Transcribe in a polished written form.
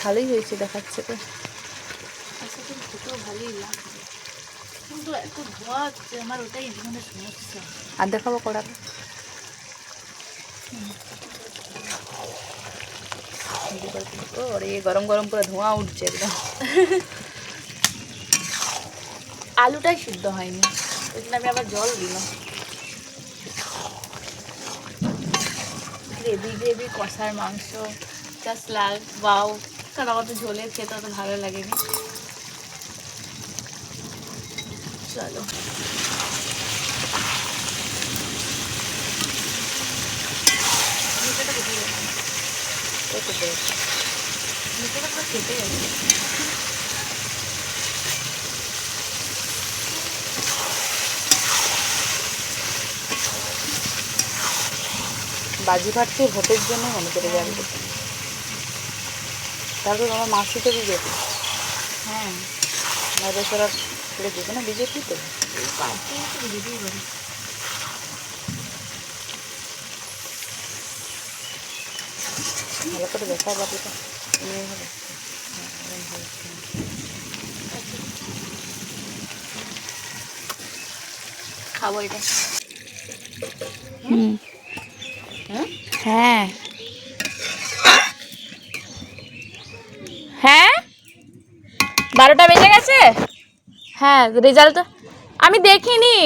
ভালোই হয়েছে দেখাচ্ছে তো। ভালোই লাগবে কিন্তু এত ধোয়া হচ্ছে, আমার ওটাই জীবনের সমস্যা। আর দেখাবো কড়াটা। ওরে গরম গরম করে ধোঁয়া উঠছে একদম। আলুটাই সিদ্ধ হয়নি, ওই জন্য আমি আবার জল দিলাম। গ্রেভি গ্রেভি কষার মাংস জাস্ট লাগ বাও। কারণ আমার তো ঝোলের খেতে অত ভালো লাগেনি। চলো খেতে গেছে। বাজি ফাটছে ভোটের জন্য মনে করে যাবে। তারপর আমার মাসি তো বিজেপি। হ্যাঁ নরেশ্বরা ছেড়ে দেবে না বিজেপি তো। পার্টি তো বিজেপিই বলে। ভালো করে দেখা বাকিটা হবে। খাবো এটা। হ্যাঁ হ্যাঁ 12টা বেজে গেছে। হ্যাঁ রেজাল্ট আমি দেখিনি।